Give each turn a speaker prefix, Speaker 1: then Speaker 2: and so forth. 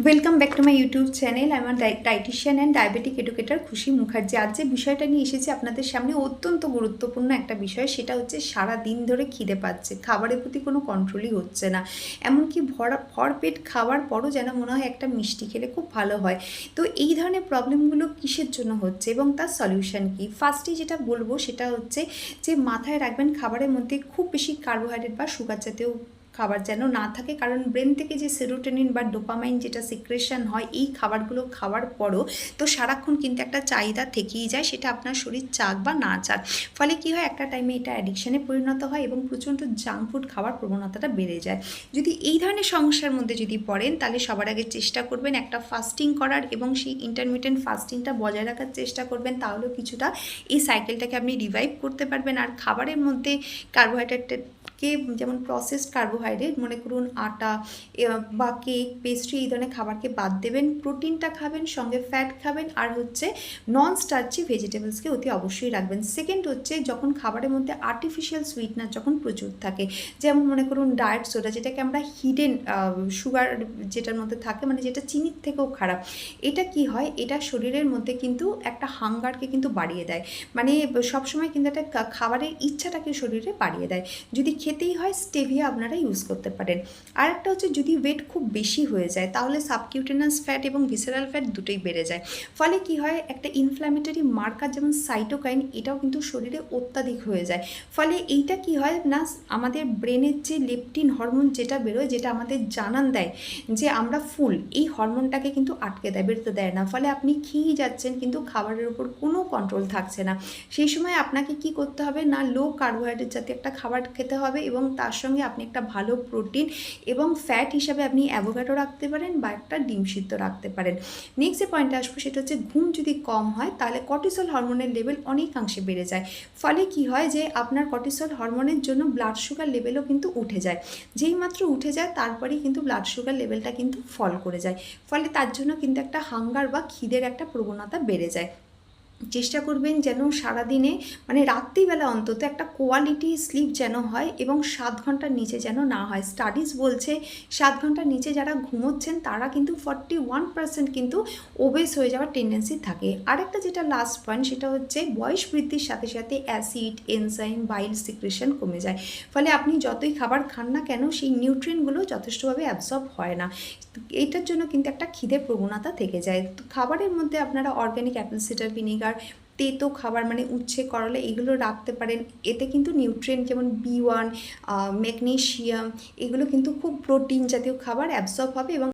Speaker 1: Welcome back to my YouTube channel. আমার dietician and diabetic educator খুশি মুখার্জি। আজ যে বিষয়টা নিয়ে এসেছি আপনাদের সামনে অত্যন্ত গুরুত্বপূর্ণ একটা বিষয়, সেটা হচ্ছে সারা দিন ধরে খিদে পাচ্ছে, খাবারের প্রতি কোনো কন্ট্রোলই হচ্ছে না, এমনকি ভরপেট খাওয়ার পরও যেন মনে হয় একটা মিষ্টি খেলে খুব ভালো হয়। তো এই ধরনের প্রবলেমগুলো কিসের জন্য হচ্ছে এবং তার সলিউশন কী? ফার্স্টেই যেটা বলবো সেটা হচ্ছে যে মাথায় রাখবেন খাবারের মধ্যে খুব বেশি কার্বোহাইড্রেট বা সুগার জাতীয় খাবার যেন না থাকে, কারণ ব্রেন থেকে যে সেরোটোনিন বা ডোপামাইন যেটা সিক্রেশন হয় এই খাবারগুলো খাওয়ার পরও তো সারাক্ষণ কিন্তু একটা চাহিদা থেকেই যায়, সেটা আপনার শরীর চাক বা না চাক। ফলে কী হয়, একটা টাইমে এটা অ্যাডিকশানে পরিণত হয় এবং প্রচণ্ড জাঙ্ক ফুড খাওয়ার প্রবণতাটা বেড়ে যায়। যদি এই ধরনের সমস্যার মধ্যে যদি পড়েন, তাহলে সবার আগে চেষ্টা করবেন একটা ফাস্টিং করার এবং সেই ইন্টারমিটেন্ট ফাস্টিংটা বজায় রাখার চেষ্টা করবেন, তাহলেও কিছুটা এই সাইকেলটাকে আপনি রিভাইভ করতে পারবেন। আর খাবারের মধ্যে কার্বোহাইড্রেটের যেমন প্রসেসড কার্বোহাইড্রেট, মনে করুন আটা বা কেক, পেস্ট্রি, এই ধরনের খাবারকে বাদ দেবেন, প্রোটিনটা খাবেন, সঙ্গে ফ্যাট খাবেন, আর হচ্ছে নন স্টার্চি ভেজিটেবলসকে অতি অবশ্যই রাখবেন। সেকেন্ড হচ্ছে, যখন খাবারের মধ্যে আর্টিফিশিয়াল সুইটনার যখন প্রচুর থাকে, যেমন মনে করুন ডায়েট সোডা, যেটাকে আমরা হিডেন সুগার যেটার মধ্যে থাকে, মানে যেটা চিনির থেকেও খারাপ, এটা কি হয়, এটা শরীরের মধ্যে কিন্তু একটা হাঙ্গারকে কিন্তু বাড়িয়ে দেয়, মানে সবসময় কিন্তু একটা খাবারের ইচ্ছাটাকে শরীরে বাড়িয়ে দেয়। যদি খেতেই হয়, স্টেভিয়া আপনারা ইউজ করতে পারেন। আর একটা হচ্ছে, যদি ওয়েট খুব বেশি হয়ে যায়, তাহলে সাবকিউটেনাস ফ্যাট এবং ভিসেরাল ফ্যাট দুটোই বেড়ে যায়। ফলে কি হয়, একটা ইনফ্ল্যামেটরি মার্কার যেমন সাইটোকাইন, এটাও কিন্তু শরীরে অত্যাধিক হয়ে যায়। ফলে এইটা কি হয় না, আমাদের ব্রেনের যে লেপটিন হরমোন যেটা বেরোয়, যেটা আমাদের জানান দেয় যে আমরা ফুল, এই হরমোনটাকে কিন্তু আটকে দেয়, বেরোতে দেয় না। ফলে আপনি খেয়েই যাচ্ছেন, কিন্তু খাবারের উপর কোনো কন্ট্রোল থাকছে না। সেই সময় আপনাকে কি করতে হবে না, লো কার্বোহাইড্রেট জাতীয় একটা খাবার খেতে হবে এবং তার সঙ্গে আপনি একটা ভালো প্রোটিন এবং ফ্যাট হিসাবে আপনি অ্যাভোকাডো রাখতে পারেন বা একটা ডিম সিদ্ধ রাখতে পারেন। নেক্সট যে পয়েন্টে আসবো সেটা হচ্ছে, ঘুম যদি কম হয়, তাহলে কর্টিসল হরমোনের লেভেল অনেকাংশে বেড়ে যায়। ফলে কি হয় যে আপনার কর্টিসল হরমোনের জন্য ব্লাড সুগার লেভেলও কিন্তু উঠে যায়। যেই মাত্র উঠে যায়, তারপরেই কিন্তু ব্লাড সুগার লেভেলটা কিন্তু ফল করে যায়। ফলে তার জন্য কিন্তু একটা হাঙ্গার বা খিদের একটা প্রবণতা বেড়ে যায়। চেষ্টা করবেন যেন সারাদিনে, মানে রাত্রিবেলা অন্তত একটা কোয়ালিটি স্লিপ যেন হয় এবং 7 ঘন্টার নিচে যেন না হয়। স্টাডিজ বলছে 7 ঘন্টার নিচে যারা ঘুমোচ্ছেন তারা কিন্তু 41% কিন্তু ওবেস হয়ে যাওয়ার টেন্ডেন্সি থাকে। আরেকটা যেটা লাস্ট পয়েন্ট, সেটা হচ্ছে বয়স বৃদ্ধির সাথে সাথে অ্যাসিড, এনজাইম, বাইল সিক্রেশন কমে যায়। ফলে আপনি যতই খাবার খান না কেন, সেই নিউট্রিয়েন্টগুলো যথেষ্টভাবে অ্যাবজর্ব হয় না। এইটার জন্য কিন্তু একটা খিদের প্রবণতা থেকে যায়। তো খাবারের মধ্যে আপনারা অর্গ্যানিক অ্যাপেল সিডার ভিনেগার, তেতো খাবার মানে উচ্ছে, করলা, এগুলো রাখতে পারেন। এতে কিন্তু নিউট্রিয়েন্ট যেমন B1, ম্যাগনেশিয়াম, এগুলো কিন্তু খুব প্রোটিন জাতীয় খাবার অ্যাবজর্ব হবে এবং